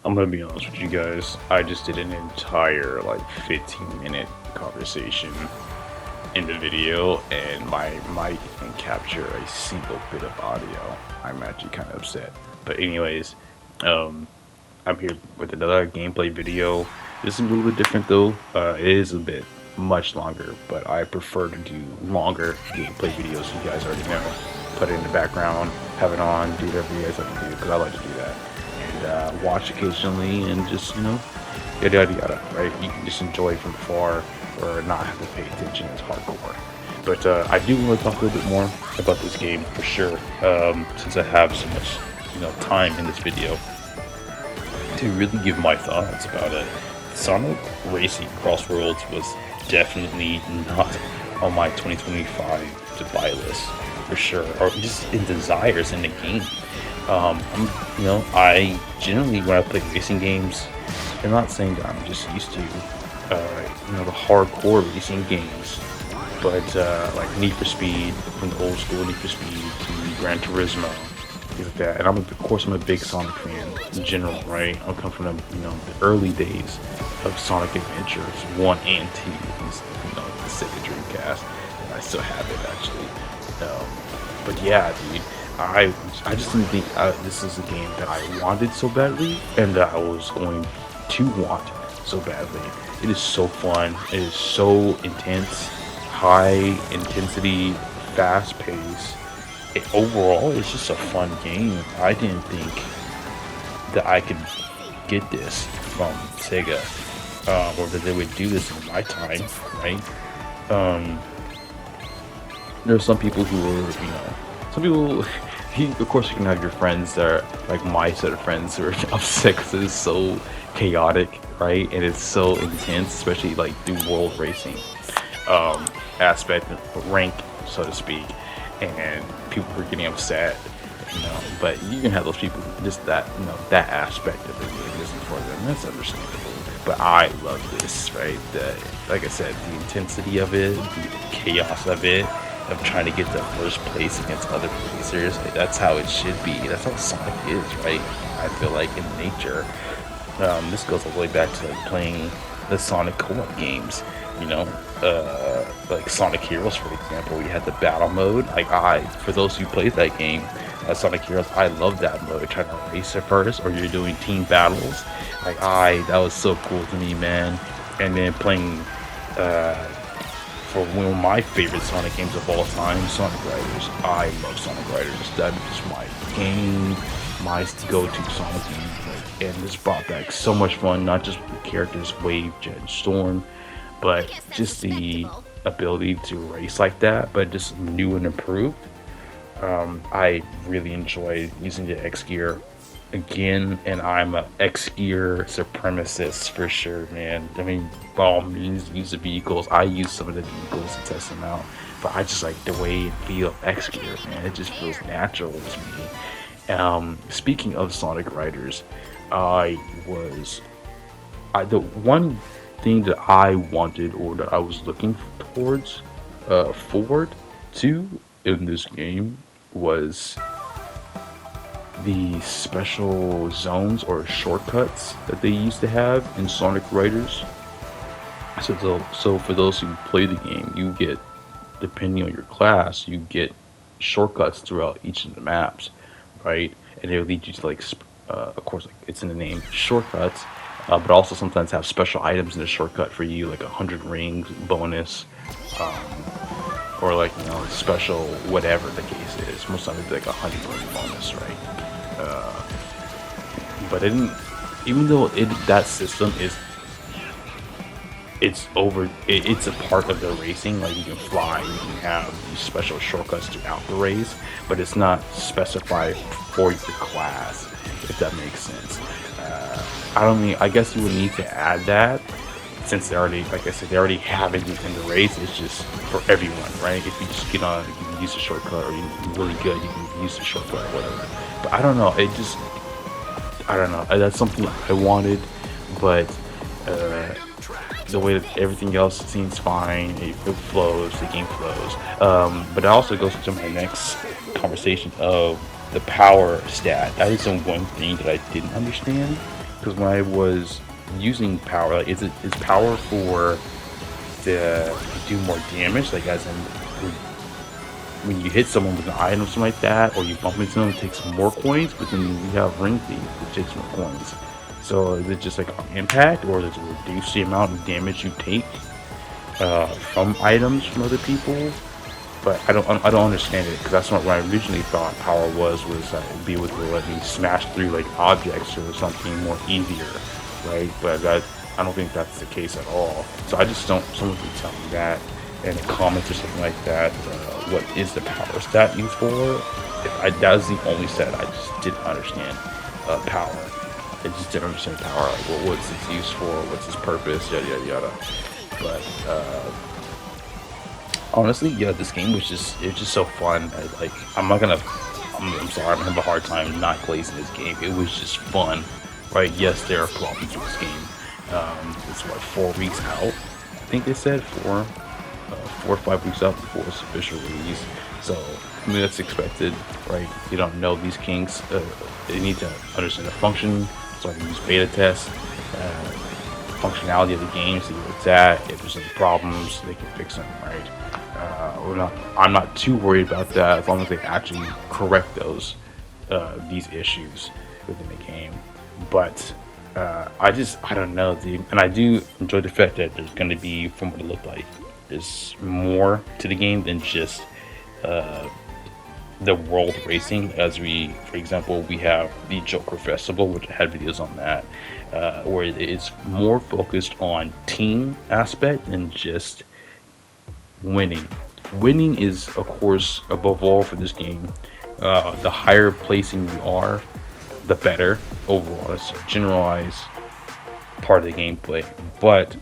I'm gonna be honest with you guys. I just did an entire like 15-minute conversation in the video, and my mic didn't capture a single bit of audio. I'm actually kind of upset. But anyways, um, I'm here with another gameplay video. This is a little bit different though. It is a bit much longer, but I prefer to do longer gameplay videos. You guys already know. Put it in the background, have it on, do whatever you guys like to do because I like to do that. And watch occasionally and just yada yada yada. Right? You can just enjoy from afar or not have to pay attention as hardcore. But I do want to talk a little bit more about this game for sure, since I have so much time in this video to really give my thoughts about it. Sonic Racing Crossworlds was definitely not on my 2025 to buy list for sure, or just in desires in the game. I generally when I play racing games, I'm not saying that I'm just used to, the hardcore racing games, but like Need for Speed, from the old school Need for Speed to Gran Turismo, things like that. And of course, I'm a big Sonic fan in general, right? I come from the early days of Sonic Adventures 1 and 2, the Sega Dreamcast, and I still have it actually. But yeah, dude, I just didn't think this is a game that I wanted so badly, and that I was going to want so badly. It is so fun. It is so intense, high intensity, fast pace. Overall, it's just a fun game. I didn't think that I could get this from Sega, or that they would do this in my time, right? Um, there are some people who are, some people. Of course, you can have your friends that are like my set of friends who are upset because it is so chaotic, right? And it's so intense, especially like the world racing aspect, rank, so to speak. And people were getting upset, But you can have those people, just that, that aspect of the game isn't for them. That's understandable. But I love this, right? Like I said, the intensity of it, the chaos of it, of trying to get the first place against other racers. Like, that's how it should be. That's how Sonic is, right? I feel like in nature. This goes all the way back to like playing the Sonic co-op games. Like Sonic Heroes, for example, you had the battle mode. For those who played that game, Sonic Heroes, I love that mode. Trying to race at first, or you're doing team battles. That was so cool to me, man. And then playing, for one of my favorite Sonic games of all time, Sonic Riders. I love Sonic Riders. That is my game, my go-to Sonic game. And this brought back so much fun, not just with the characters Wave, Jet, and Storm, but just the ability to race like that, but just new and improved. I really enjoyed using the X Gear again, and I'm a X Gear supremacist for sure, man. I mean, by all means, use the vehicles. I use some of the vehicles to test them out, but I just like the way it feels X Gear, man. It just feels natural to me. Speaking of Sonic Riders, the one thing that I wanted, or that I was looking towards, forward to in this game, was the special zones or shortcuts that they used to have in Sonic Riders. So for those who play the game, you get, depending on your class, you get shortcuts throughout each of the maps, right? And it'll lead you to of course, like it's in the name, shortcuts. But also sometimes have special items in the shortcut for you, like 100 rings bonus, or special whatever the case is. Most times it's like 100 ring bonus, right? But it didn't, even though that system is, it's a part of the racing. Like you can fly, you can have these special shortcuts throughout the race, but it's not specified for your class, if that makes sense. I guess you would need to add that, since they already, like I said, they already have it in the race. It's just for everyone, right? If you just get on, you can use a shortcut, or you're really good, you can use the shortcut, or whatever. But I don't know. I don't know. That's something I wanted, but the way that everything else seems fine, it flows, the game flows. But it also goes into my next conversation of the power stat. That is the one thing that I didn't understand because when I was using power, like, is power for the do more damage, like as in when you hit someone with an item or something like that, or you bump into them, it takes more coins, but then we have ring thief, which takes more coins. So is it just like impact, or does it reduce the amount of damage you take from items from other people? But I don't understand it because that's not what I originally thought power was be able to let me smash through like objects or something more easier, right? But I don't think that's the case at all. So I just don't. Someone can tell me that in the comments or something like that. What is the power stat used for? That was the only stat I just didn't understand. Power. I just didn't understand power. Like, what's its use for? What's its purpose? Yada yada yada. But honestly, yeah, this game was just so fun. I'm not gonna. I'm sorry. I'm gonna have a hard time not glazing this game. It was just fun, right? Yes, there are problems with this game. It's what 4 weeks out. I think they said 4 or 5 weeks out before its official release. So I mean that's expected, right? You don't know these kinks. They need to understand the function, so I can use beta tests. Functionality of the game, see where it's at. If there's any problems, they can fix them, right? I'm not too worried about that as long as they actually correct these issues within the game. But I don't know, and I do enjoy the fact that there's going to be, from what it looked like, there's more to the game than just the world racing. For example, we have the Joker Festival, which I had videos on that, where it's more focused on team aspect than just winning. Winning is, of course, above all for this game. The higher placing you are, the better overall. It's a generalized part of the gameplay, but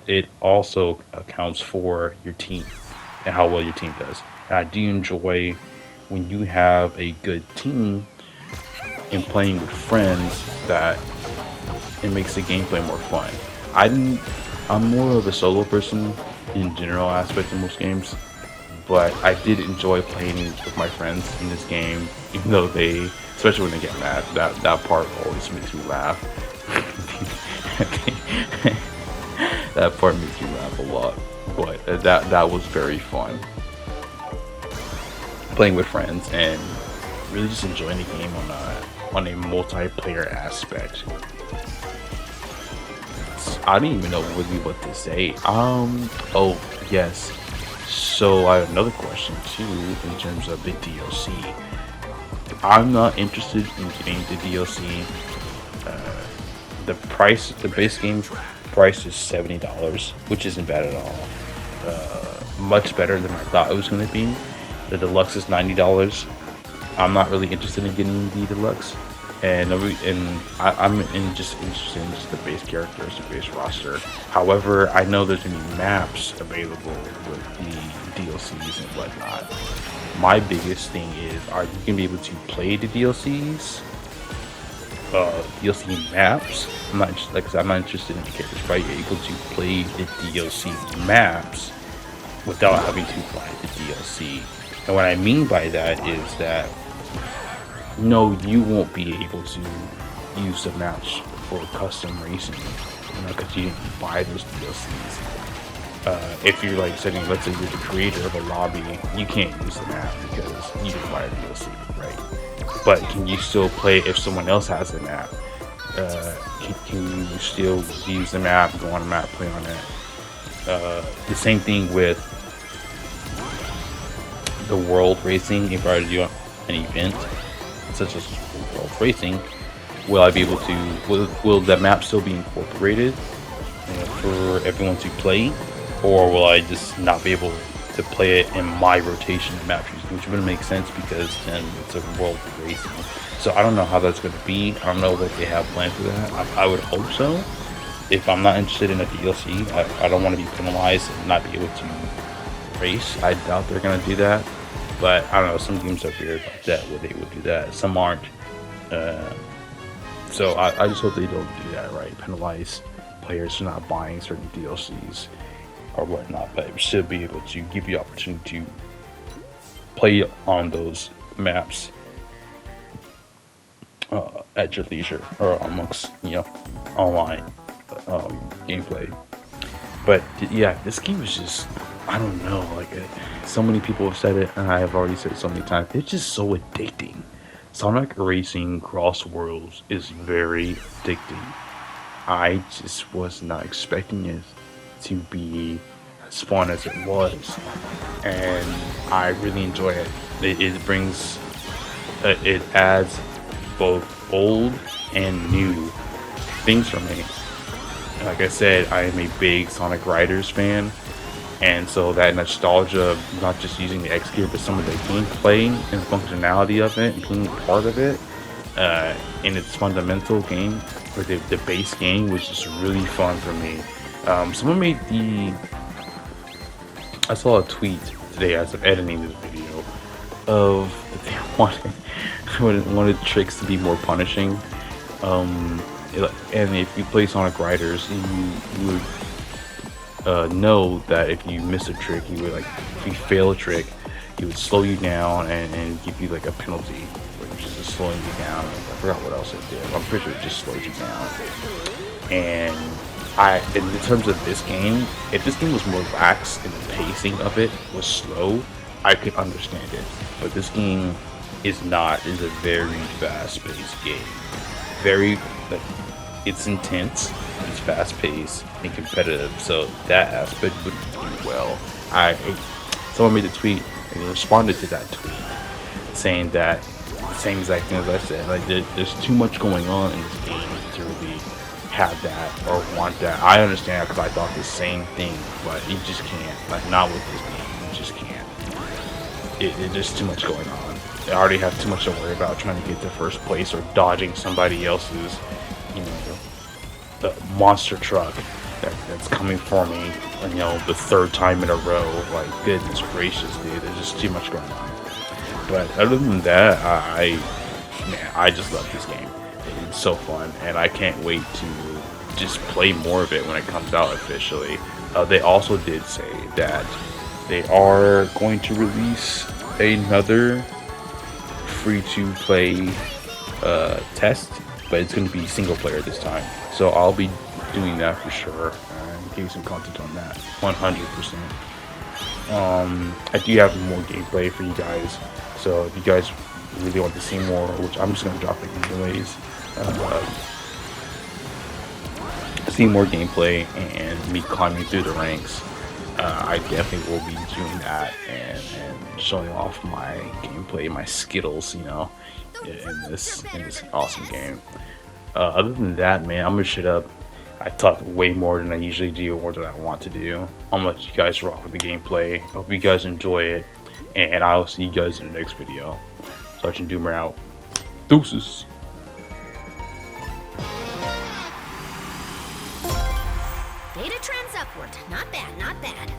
it also accounts for your team and how well your team does. And I do enjoy when you have a good team and playing with friends, that it makes the gameplay more fun. I'm more of a solo person in general aspect in most games, but I did enjoy playing with my friends in this game, even though especially when they get mad. That part always makes me laugh. That part makes me laugh a lot, but that was very fun. Playing with friends and really just enjoying the game on a multiplayer aspect. I don't even know really what to say. Oh yes. So I have another question too in terms of the DLC. I'm not interested in getting the DLC. The base game price is $70, which isn't bad at all. Much better than I thought it was going to be. The deluxe is $90. I'm not really interested in getting the deluxe, and I'm just interested in just the base characters, the base roster. However, I know there's gonna be maps available with the DLCs and whatnot. My biggest thing is, are you gonna be able to play the DLCs? DLC maps. I'm not interested in the characters, but are you able to play the DLC maps without having to buy the DLC? And what I mean by that is that no, you won't be able to use the maps for custom racing, because you didn't buy those DLCs. If you're like setting, let's say you're the creator of a lobby, you can't use the map because you didn't buy a DLC, right? But can you still play if someone else has the map? Can you still use the map, go on the map, play on it? The same thing with the world racing. If I were to do an event such as world racing, will I be able to? Will the map still be incorporated for everyone to play, or will I just not be able to play it in my rotation of map choosing, which wouldn't make sense because then it's a world racing. So I don't know how that's going to be. I don't know what they have planned for that. I would hope so. If I'm not interested in a DLC, I don't want to be penalized and not be able to race. I doubt they're going to do that. But I don't know, some games are weird like that where they would do that. Some aren't. So I just hope they don't do that, right? Penalize players for not buying certain DLCs or whatnot, but it should be able to give you the opportunity to play on those maps at your leisure or amongst online gameplay. But yeah, this game is just, I don't know, like so many people have said it, and I have already said it so many times. It's just so addicting. Sonic Racing Cross Worlds is very addicting. I just was not expecting it to be as fun as it was, and I really enjoy it. It brings, it adds both old and new things for me. Like I said, I am a big Sonic Riders fan, and so that nostalgia of not just using the X gear, but some of the gameplay and functionality of it, being part of it, in its fundamental game, or the base game, was just really fun for me. Someone made the, I saw a tweet today as I'm editing this video of that they wanted tricks to be more punishing. And if you play Sonic Riders, you would know that if you miss a trick, you would, like, if you fail a trick, he would slow you down and give you like a penalty, which is just slowing you down. I forgot what else it did. I'm pretty sure it just slowed you down. And in terms of this game, if this game was more lax and the pacing of it was slow, I could understand it. But this game is not. It's a very fast-paced game. Very, like, it's intense, it's fast-paced and competitive. So that aspect would do well. Someone made a tweet and responded to that tweet saying that the same exact thing as I said. Like, there's too much going on in this game to really have that or want that. I understand, because I thought the same thing, but you just can't. Like, not with this game. You just can't. There's too much going on. I already have too much to worry about trying to get to first place or dodging somebody else's, the monster truck that's coming for me, the third time in a row. Like, goodness gracious, dude, there's just too much going on. But other than that, I just love this game. It's so fun, and I can't wait to just play more of it when it comes out officially. They also did say that they are going to release another free-to-play test, but it's going to be single player this time. So I'll be doing that for sure, and getting some content on that, 100%. I do have more gameplay for you guys, so if you guys really want to see more, which I'm just going to drop it anyways, see more gameplay and me climbing through the ranks, I definitely will be doing that and showing off my gameplay, my skittles, in this awesome game. Other than that, man, I'm gonna shut up. I talk way more than I usually do, or than I want to do. I'm gonna let you guys rock with the gameplay. Hope you guys enjoy it, and I'll see you guys in the next video. Sergeant Doomer out. Deuces. Data trends upward. Not bad, not bad.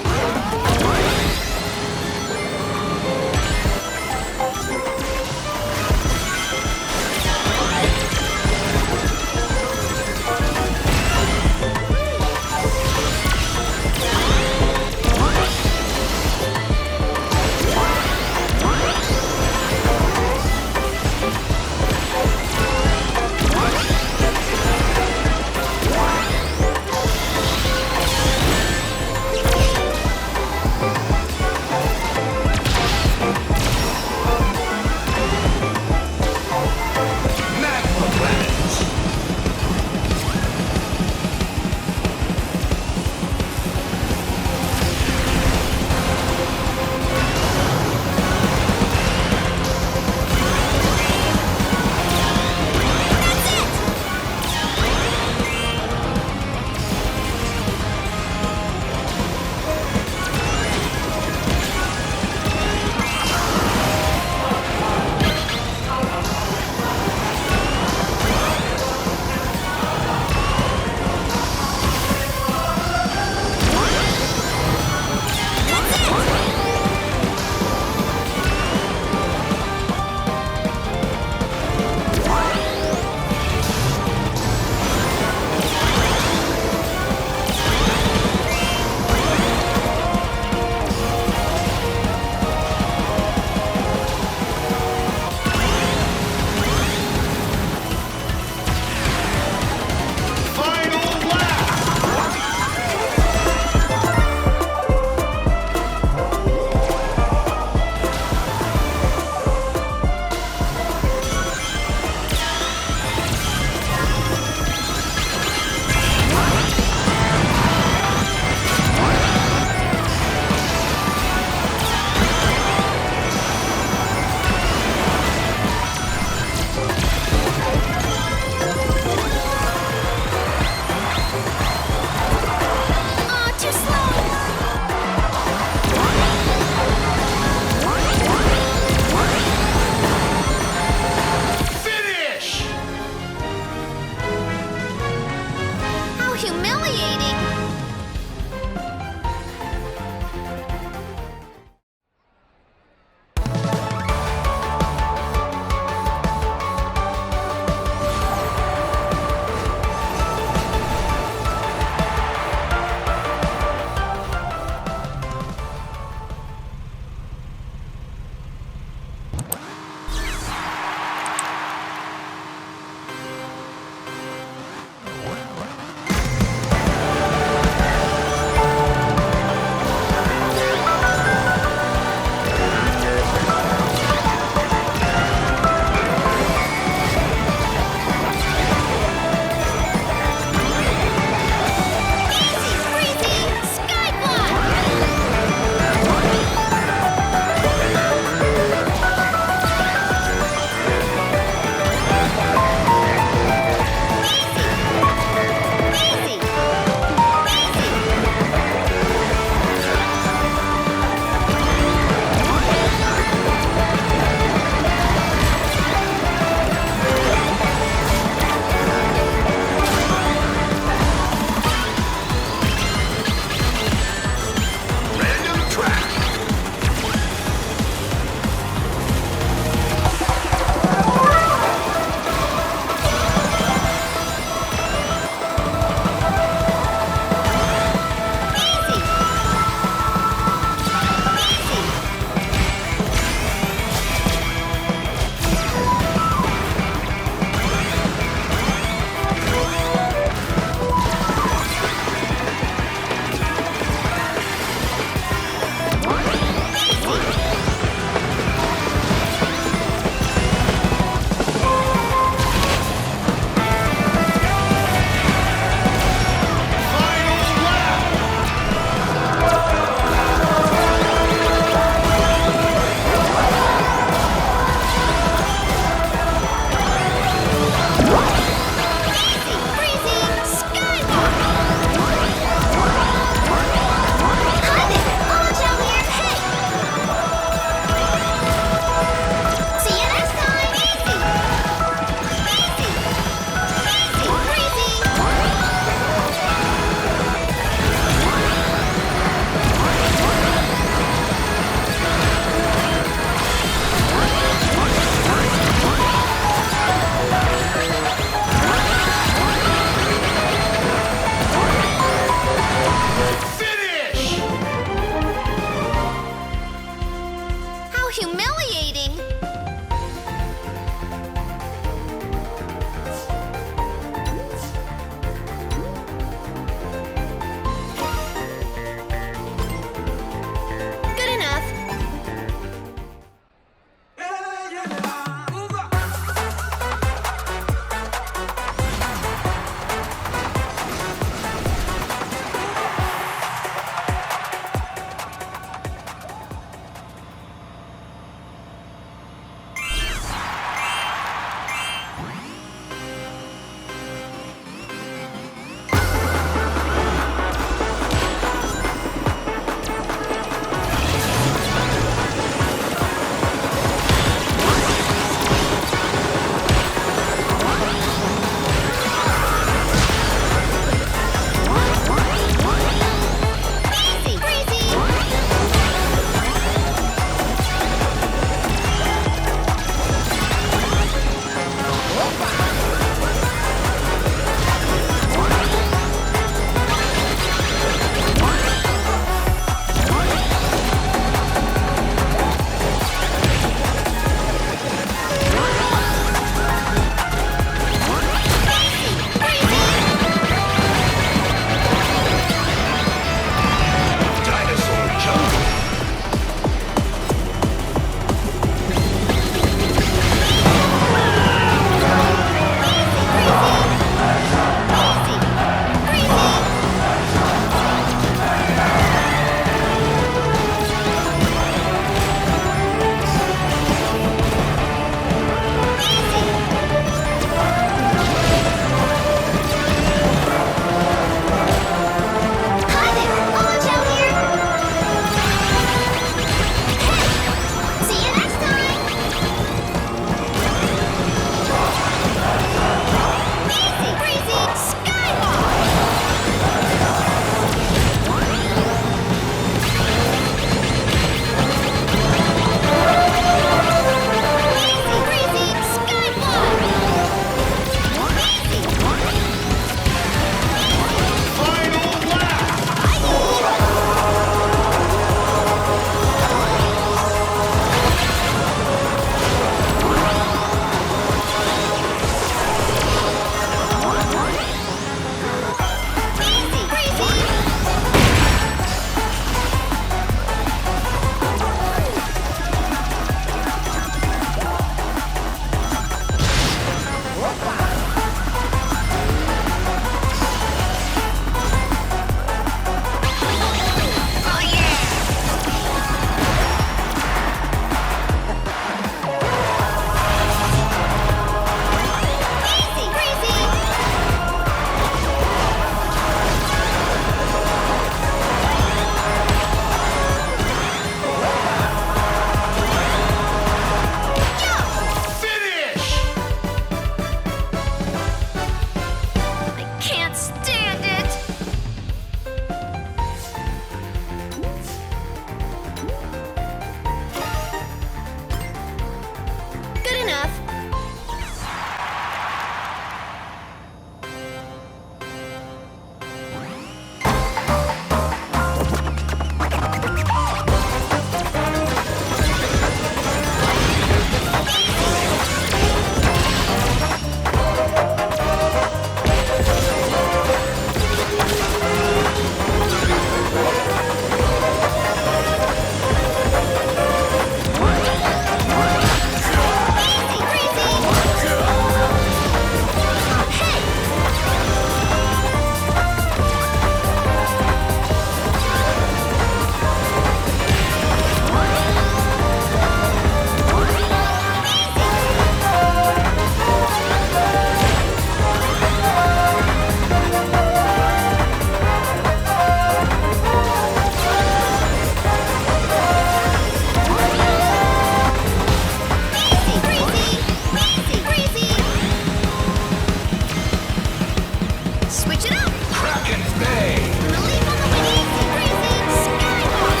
Switch it up! Kraken Bay! Gonna leap on the wing, easy breezy! Skywalk!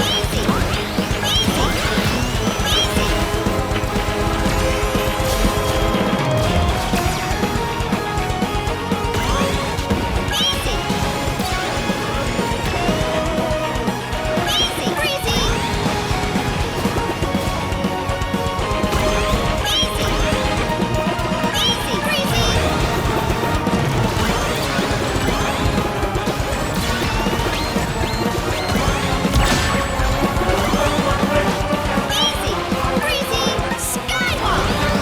Easy! Easy breezy! Easy breezy! Easy breezy! Skywalk!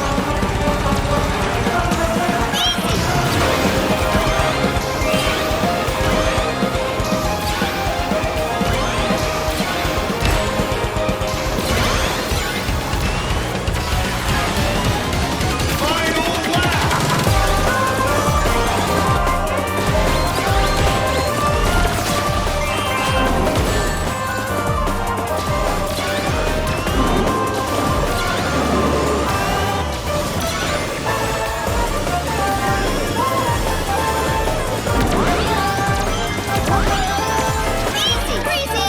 Final lap! Easy breezy!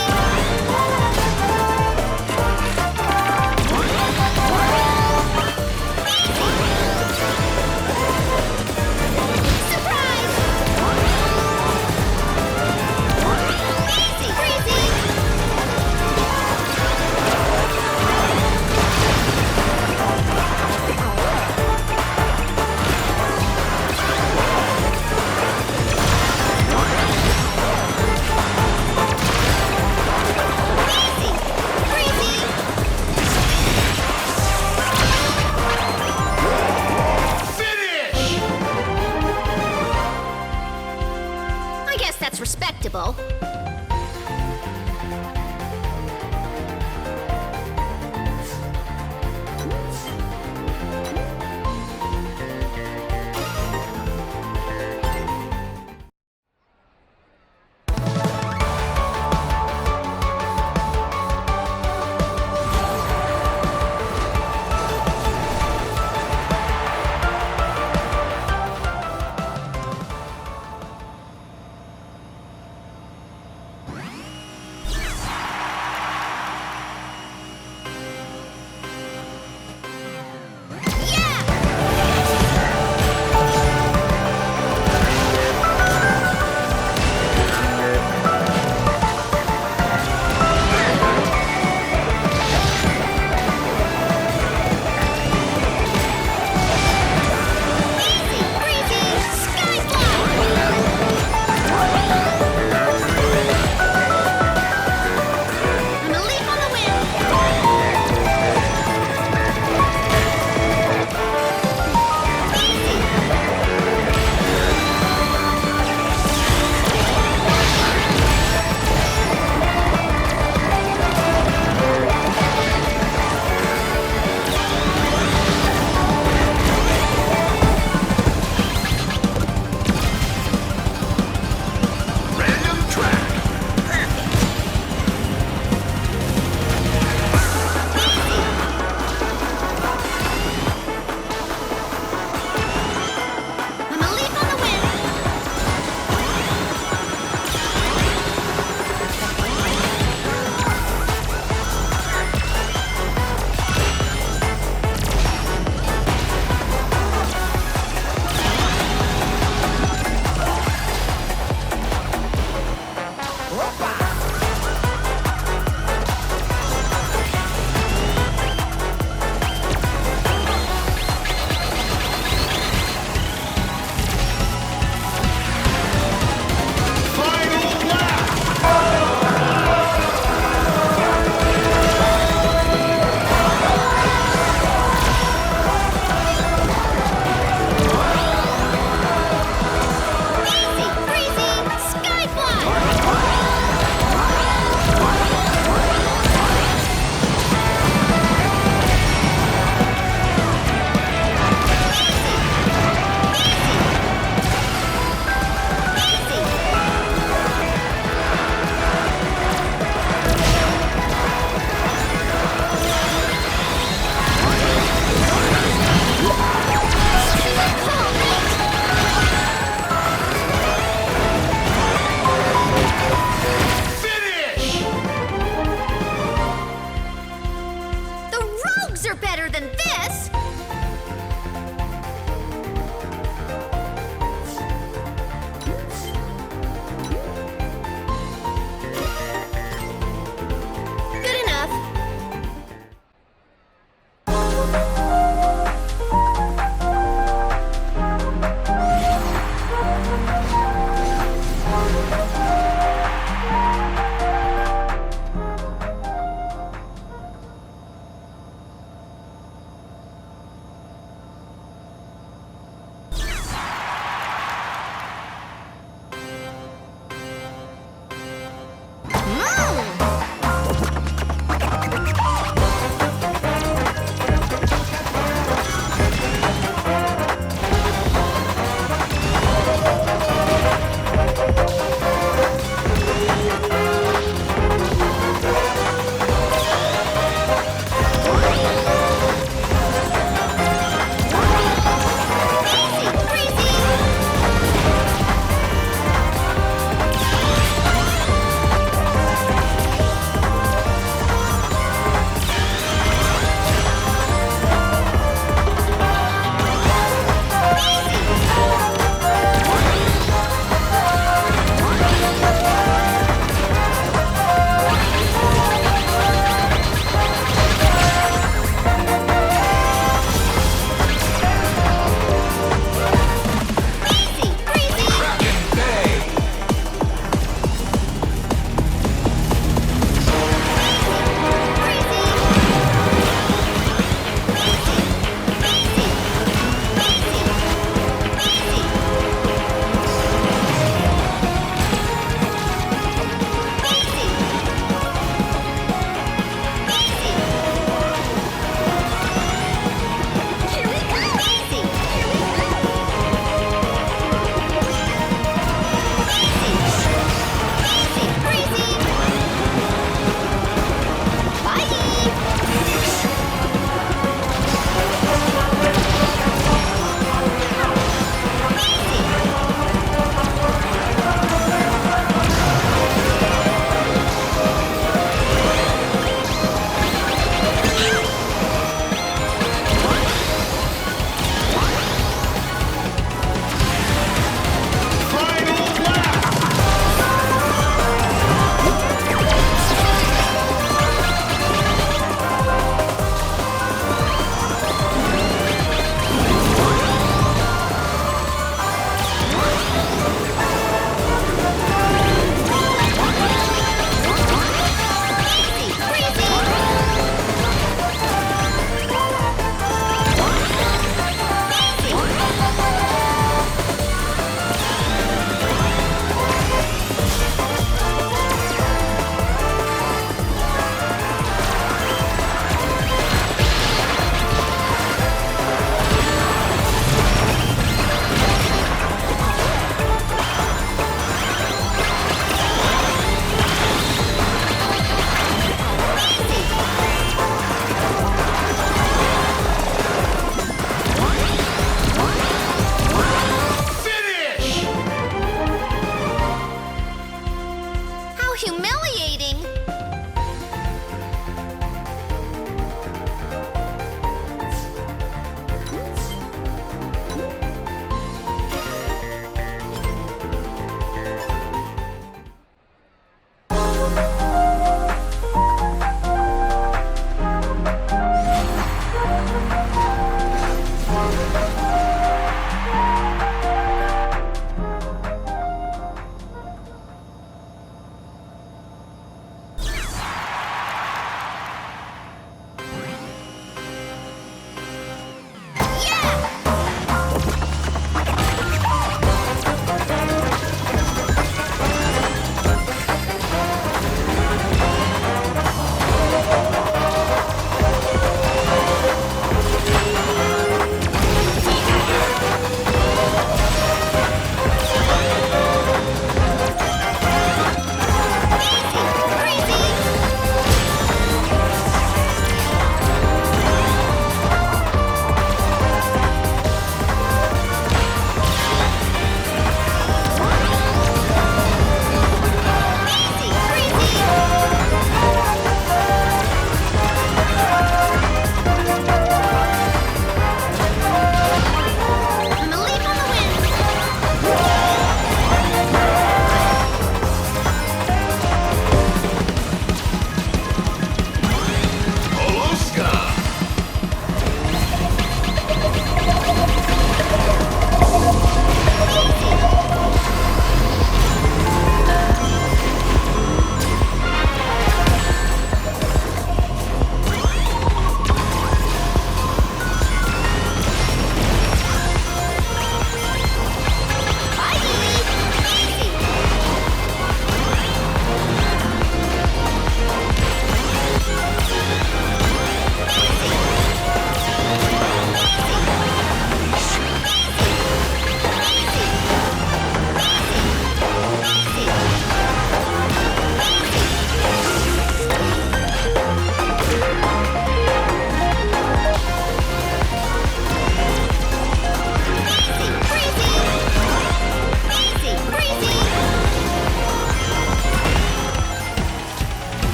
Surprise! Easy breezy! Easy breezy! Finish! I guess that's respectable.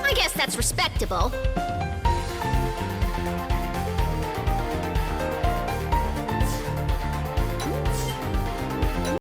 I guess that's respectable.